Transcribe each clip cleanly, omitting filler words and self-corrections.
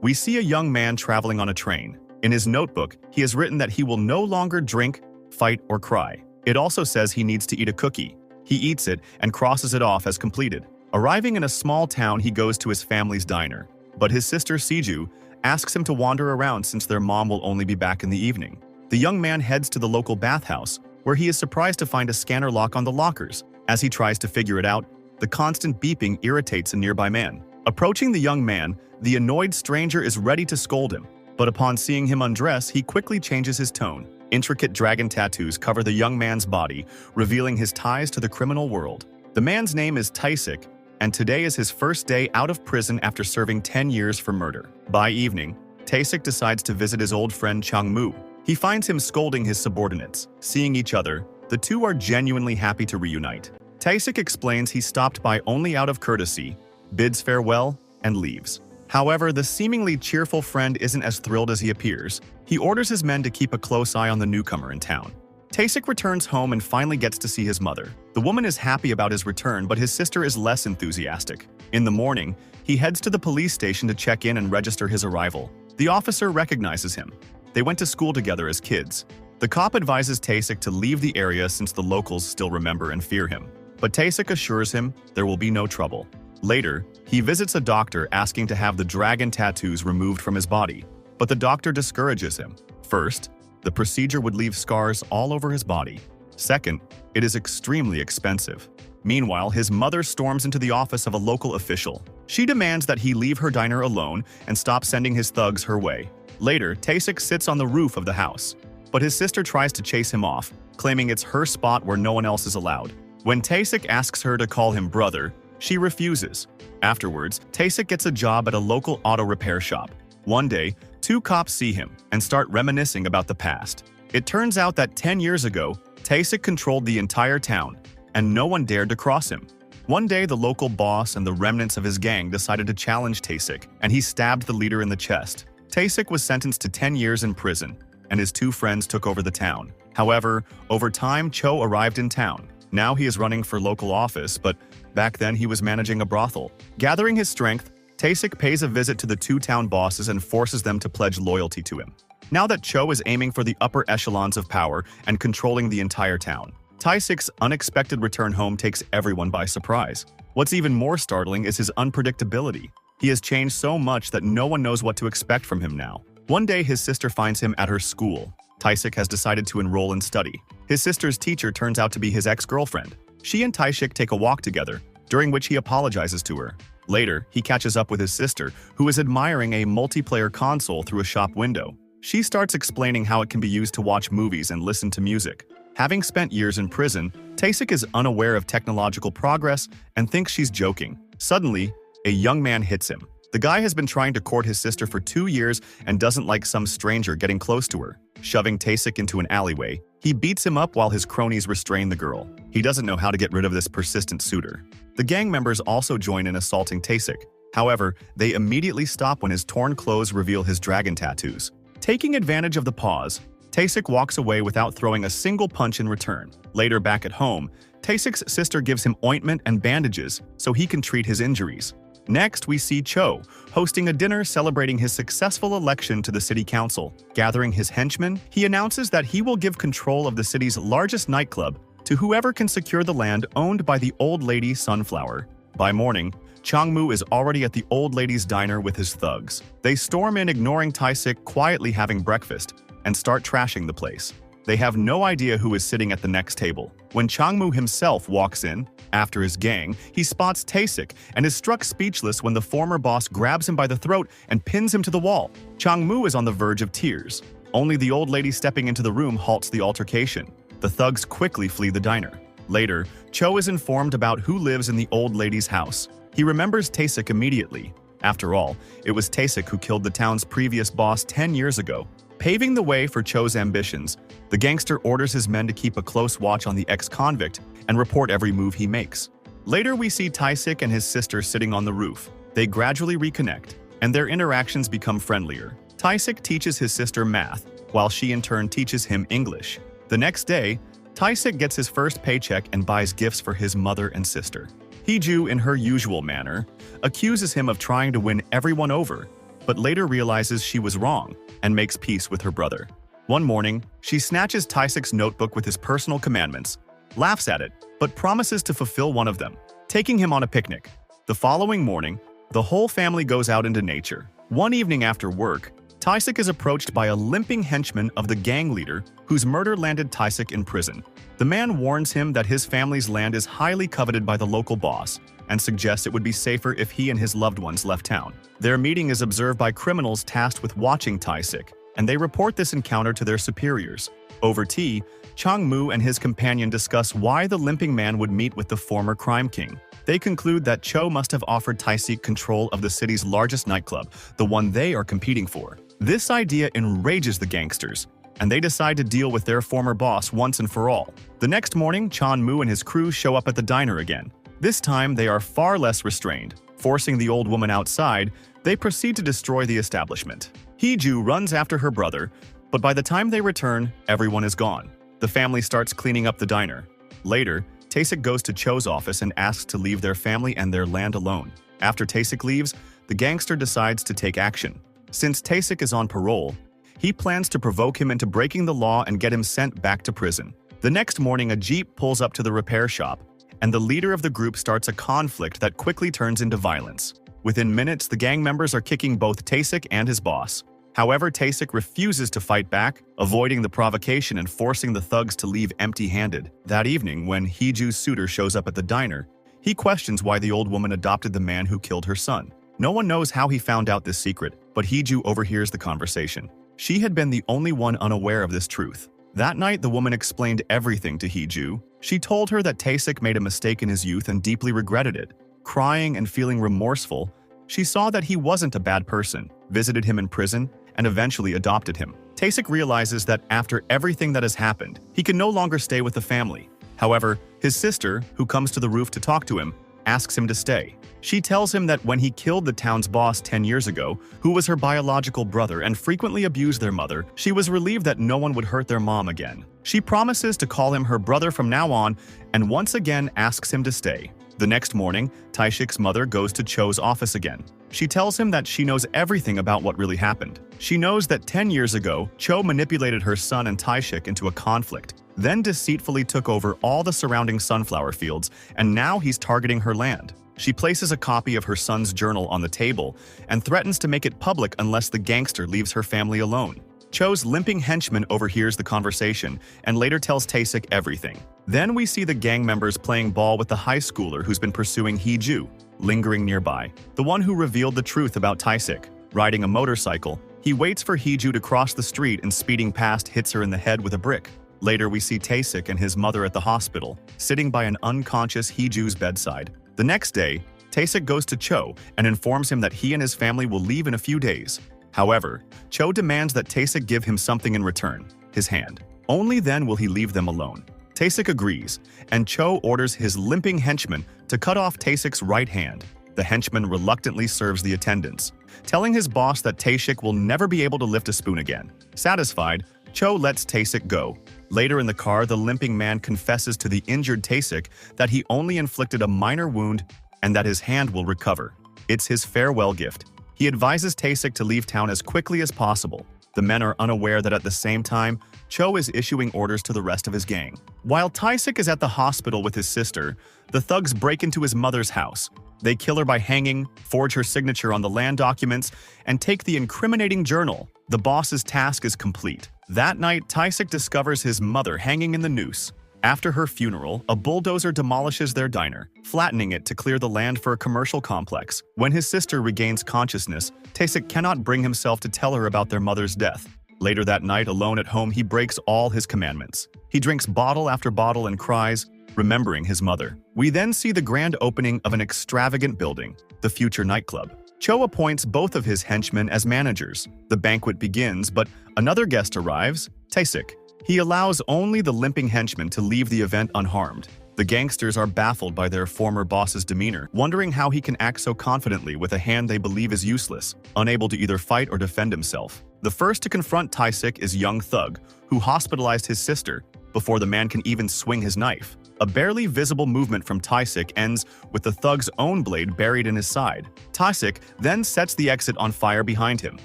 we see a young man traveling on a train. In his notebook, he has written that he will no longer drink, fight, or cry. It also says he needs to eat a cookie. He eats it and crosses it off as completed. Arriving in a small town, he goes to his family's diner. But his sister Siju asks him to wander around since their mom will only be back in the evening. The young man heads to the local bathhouse, where he is surprised to find a scanner lock on the lockers. As he tries to figure it out, the constant beeping irritates a nearby man. Approaching the young man, the annoyed stranger is ready to scold him, but upon seeing him undress, he quickly changes his tone. Intricate dragon tattoos cover the young man's body, revealing his ties to the criminal world. The man's name is Tae-sik, and today is his first day out of prison after serving 10 years for murder. By evening, Tae-sik decides to visit his old friend Chang-moo. He finds him scolding his subordinates. Seeing each other, the two are genuinely happy to reunite. Tae-sik explains he stopped by only out of courtesy, bids farewell, and leaves. However, the seemingly cheerful friend isn't as thrilled as he appears. He orders his men to keep a close eye on the newcomer in town. Tae-sik returns home and finally gets to see his mother. The woman is happy about his return, but his sister is less enthusiastic. In the morning, he heads to the police station to check in and register his arrival. The officer recognizes him. They went to school together as kids. The cop advises Tae-sik to leave the area since the locals still remember and fear him. But Tae-sik assures him there will be no trouble. Later, he visits a doctor asking to have the dragon tattoos removed from his body, but the doctor discourages him. First, the procedure would leave scars all over his body. Second, it is extremely expensive. Meanwhile, his mother storms into the office of a local official. She demands that he leave her diner alone and stop sending his thugs her way. Later, Tae-sik sits on the roof of the house, but his sister tries to chase him off, claiming it's her spot where no one else is allowed. When Tae-sik asks her to call him brother, she refuses. Afterwards, Tae-sik gets a job at a local auto repair shop. One day, two cops see him and start reminiscing about the past. It turns out that 10 years ago, Tae-sik controlled the entire town, and no one dared to cross him. One day, the local boss and the remnants of his gang decided to challenge Tae-sik, and he stabbed the leader in the chest. Tae-sik was sentenced to 10 years in prison, and his two friends took over the town. However, over time, Cho arrived in town. Now he is running for local office, but back then he was managing a brothel. Gathering his strength, Tae-sik pays a visit to the two town bosses and forces them to pledge loyalty to him. Now that Cho is aiming for the upper echelons of power and controlling the entire town, Tae-sik's unexpected return home takes everyone by surprise. What's even more startling is his unpredictability. He has changed so much that no one knows what to expect from him now. One day, his sister finds him at her school. Tae-sik has decided to enroll in study. His sister's teacher turns out to be his ex-girlfriend. She and Tae-sik take a walk together, during which he apologizes to her. Later, he catches up with his sister, who is admiring a multiplayer console through a shop window. She starts explaining how it can be used to watch movies and listen to music. Having spent years in prison, Tae-sik is unaware of technological progress and thinks she's joking. Suddenly, a young man hits him. The guy has been trying to court his sister for 2 years and doesn't like some stranger getting close to her. Shoving Tae-sik into an alleyway, he beats him up while his cronies restrain the girl. He doesn't know how to get rid of this persistent suitor. The gang members also join in assaulting Tae-sik. However, they immediately stop when his torn clothes reveal his dragon tattoos. Taking advantage of the pause, Tae-sik walks away without throwing a single punch in return. Later, back at home, Tae-sik's sister gives him ointment and bandages so he can treat his injuries. Next, we see Cho hosting a dinner celebrating his successful election to the city council. Gathering his henchmen, he announces that he will give control of the city's largest nightclub to whoever can secure the land owned by the old lady Sunflower. By morning, Chang-moo is already at the old lady's diner with his thugs. They storm in, ignoring Tae-sik quietly having breakfast, and start trashing the place. They have no idea who is sitting at the next table. When Chang-moo himself walks in, after his gang, he spots Tae-sik and is struck speechless when the former boss grabs him by the throat and pins him to the wall. Chang-moo is on the verge of tears. Only the old lady stepping into the room halts the altercation. The thugs quickly flee the diner. Later, Cho is informed about who lives in the old lady's house. He remembers Tae-sik immediately. After all, it was Tae-sik who killed the town's previous boss 10 years ago. Paving the way for Cho's ambitions, the gangster orders his men to keep a close watch on the ex-convict and report every move he makes. Later, we see Tae-sik and his sister sitting on the roof. They gradually reconnect, and their interactions become friendlier. Tae-sik teaches his sister math, while she in turn teaches him English. The next day, Tae-sik gets his first paycheck and buys gifts for his mother and sister. Hee-ju, in her usual manner, accuses him of trying to win everyone over, but later realizes she was wrong and makes peace with her brother. One morning, she snatches Tae-sik's notebook with his personal commandments, laughs at it, but promises to fulfill one of them, taking him on a picnic. The following morning, the whole family goes out into nature. One evening after work, Tae-sik is approached by a limping henchman of the gang leader whose murder landed Tae-sik in prison. The man warns him that his family's land is highly coveted by the local boss and suggests it would be safer if he and his loved ones left town. Their meeting is observed by criminals tasked with watching Tae-sik, and they report this encounter to their superiors. Over tea, Chang-moo and his companion discuss why the limping man would meet with the former crime king. They conclude that Cho must have offered Tae-sik control of the city's largest nightclub, the one they are competing for. This idea enrages the gangsters, and they decide to deal with their former boss once and for all. The next morning, Chang-moo and his crew show up at the diner again. This time, they are far less restrained. Forcing the old woman outside, they proceed to destroy the establishment. Hee-ju runs after her brother, but by the time they return, everyone is gone. The family starts cleaning up the diner. Later, Tae-sik goes to Cho's office and asks to leave their family and their land alone. After Tae-sik leaves, the gangster decides to take action. Since Tae-sik is on parole, he plans to provoke him into breaking the law and get him sent back to prison. The next morning, a jeep pulls up to the repair shop, and the leader of the group starts a conflict that quickly turns into violence. Within minutes, the gang members are kicking both Tae-sik and his boss. However, Tae-sik refuses to fight back, avoiding the provocation and forcing the thugs to leave empty-handed. That evening, when Hee-ju's suitor shows up at the diner, he questions why the old woman adopted the man who killed her son. No one knows how he found out this secret, but Hee-ju overhears the conversation. She had been the only one unaware of this truth. That night, the woman explained everything to Hee-ju. She told her that Tae-sik made a mistake in his youth and deeply regretted it. Crying and feeling remorseful, she saw that he wasn't a bad person, visited him in prison, and eventually adopted him. Tae-sik realizes that after everything that has happened, he can no longer stay with the family. However, his sister, who comes to the roof to talk to him, asks him to stay. She tells him that when he killed the town's boss 10 years ago, who was her biological brother and frequently abused their mother, she was relieved that no one would hurt their mom again. She promises to call him her brother from now on and once again asks him to stay. The next morning, Tae-sik's mother goes to Cho's office again. She tells him that she knows everything about what really happened. She knows that 10 years ago, Cho manipulated her son and Tae-sik into a conflict, then deceitfully took over all the surrounding sunflower fields, and now he's targeting her land. She places a copy of her son's journal on the table and threatens to make it public unless the gangster leaves her family alone. Cho's limping henchman overhears the conversation and later tells Tae-sik everything. Then we see the gang members playing ball with the high schooler who's been pursuing Hee-ju, lingering nearby. The one who revealed the truth about Tae-sik. Riding a motorcycle, he waits for Hee-ju to cross the street and speeding past hits her in the head with a brick. Later we see Tae-sik and his mother at the hospital, sitting by an unconscious Hee-ju's bedside. The next day, Tae-sik goes to Cho and informs him that he and his family will leave in a few days. However, Cho demands that Tae-sik give him something in return, his hand. Only then will he leave them alone. Tae-sik agrees, and Cho orders his limping henchman to cut off Tae-sik's right hand. The henchman reluctantly serves the attendants, telling his boss that Tae-sik will never be able to lift a spoon again. Satisfied, Cho lets Tae-sik go. Later in the car, the limping man confesses to the injured Tae-sik that he only inflicted a minor wound and that his hand will recover. It's his farewell gift. He advises Tae-sik to leave town as quickly as possible. The men are unaware that at the same time, Cho is issuing orders to the rest of his gang. While Tae-sik is at the hospital with his sister, the thugs break into his mother's house. They kill her by hanging, forge her signature on the land documents, and take the incriminating journal. The boss's task is complete. That night, Tae-sik discovers his mother hanging in the noose. After her funeral, a bulldozer demolishes their diner, flattening it to clear the land for a commercial complex. When his sister regains consciousness, Tae-sik cannot bring himself to tell her about their mother's death. Later that night, alone at home, he breaks all his commandments. He drinks bottle after bottle and cries, remembering his mother. We then see the grand opening of an extravagant building, the future nightclub. Cho appoints both of his henchmen as managers. The banquet begins, but another guest arrives, Tae-sik. He allows only the limping henchman to leave the event unharmed. The gangsters are baffled by their former boss's demeanor, wondering how he can act so confidently with a hand they believe is useless, unable to either fight or defend himself. The first to confront Tae-sik is young thug, who hospitalized his sister before the man can even swing his knife. A barely visible movement from Tae-sik ends with the thug's own blade buried in his side. Tae-sik then sets the exit on fire behind him,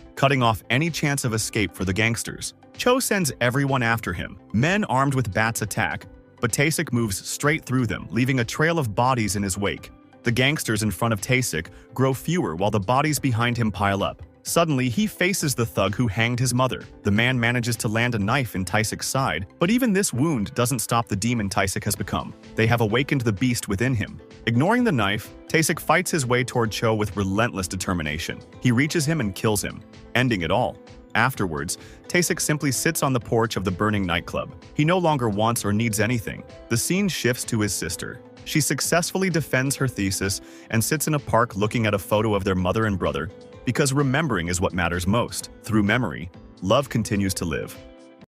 cutting off any chance of escape for the gangsters. Cho sends everyone after him. Men armed with bats attack, but Tae-sik moves straight through them, leaving a trail of bodies in his wake. The gangsters in front of Tae-sik grow fewer while the bodies behind him pile up. Suddenly, he faces the thug who hanged his mother. The man manages to land a knife in Tae-sik's side, but even this wound doesn't stop the demon Tae-sik has become. They have awakened the beast within him. Ignoring the knife, Tae-sik fights his way toward Cho with relentless determination. He reaches him and kills him, ending it all. Afterwards, Tae-sik simply sits on the porch of the burning nightclub. He no longer wants or needs anything. The scene shifts to his sister. She successfully defends her thesis and sits in a park looking at a photo of their mother and brother, because remembering is what matters most. Through memory, love continues to live.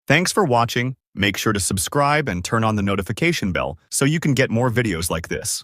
Thanks for watching. Make sure to subscribe and turn on the notification bell so you can get more videos like this.